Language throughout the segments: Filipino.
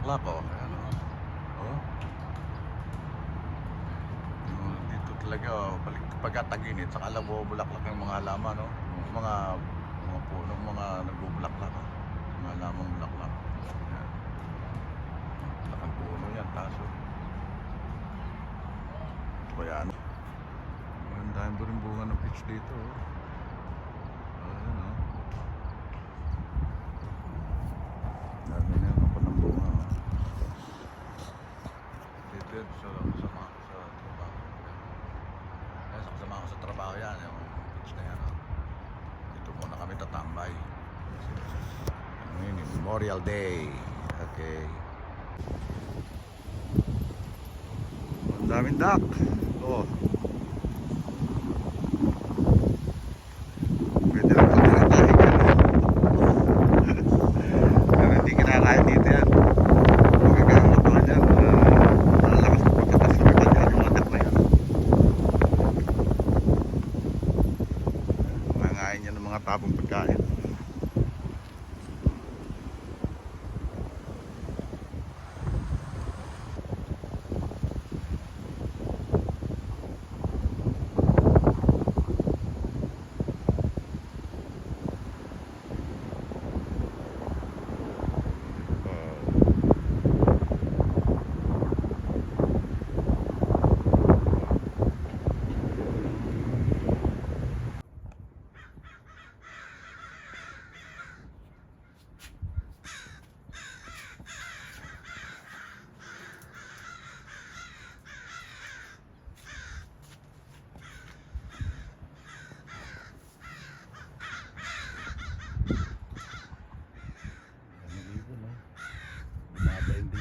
bulaklak, oh. Ayan, oh. Oh. Dito talaga, oh, pagka tag-init, saka lang bulaklak ng mga halaman, no? Mga puno, mga nagbubulaklak, oh. Mga halamang bulaklak. Ayan. Lakang puno yan, taso. Kaya ano? Ang dami po rin bunga ng peach dito, oh. Ayan, oh. Dami na ako ng bunga, oh. Dito yan, sa trabaho. Ayan, sa kasama ko sa trabaho yan, yung peach na yan, oh. Dito muna kami tatambay. Ano yun, Memorial Day. Okay. Ang daming duck. Oh. Pwede lang kung tinatahin ka, no? Pero hindi kinakain dito yan. Magkakamutuan yan. Malalakas na pagkatas na pagkakas yung mga duck na yan. Mangain yan ng mga tapong pagkain.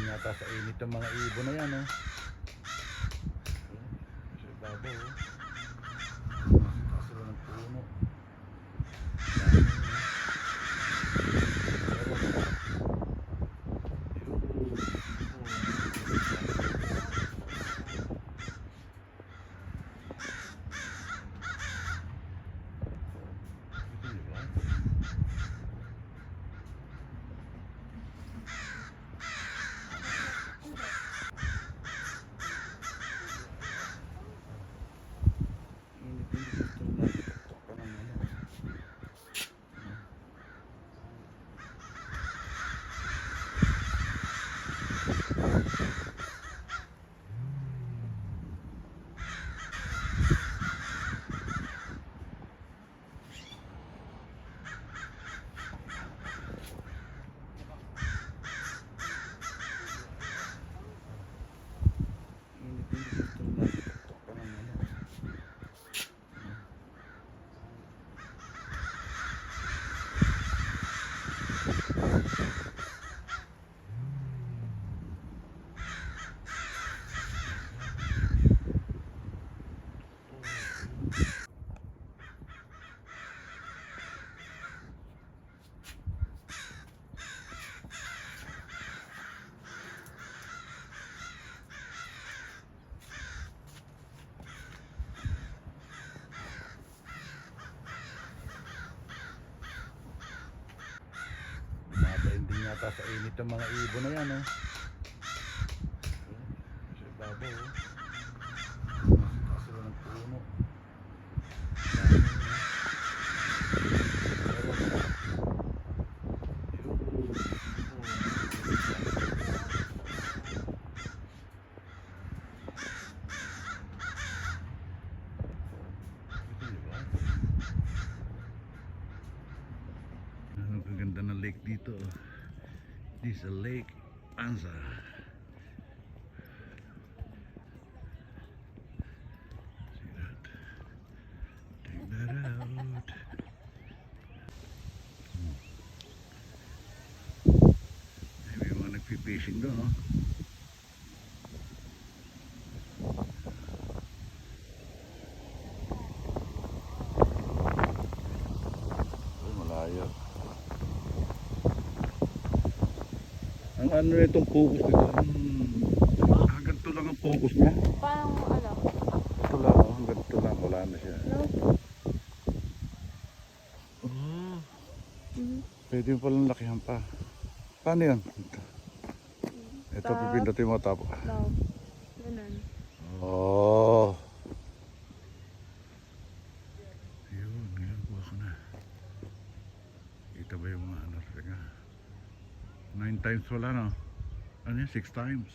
Yata sa init ng mga ibon na yan, oh. Sa ibabaw, oh. Kasalo ng puno. Din yata sa init ng mga ibon na yan, oh. Sa ibabaw, oh. Kasalo ng puno. Ang ganda ng lake dito, oh. This is a Lake Anza. See that? Take that out. Maybe yung mga nagpipishing doon, oh. Oh, malayo. Ang ano na itong focus nito? Ganito lang ang focus niya. Parang ano? Ito lang, oh. Ganito lang. Wala na siya. No? Pwede mo palang lakihan pa. Paano yan? Ito Top. pipindutin mo top. Love. Ganun. Oh. Yun, ngayon kuha ko na. Kita ba yung mga ano? Teka. 9 times wala no? Ano yun? 6 times.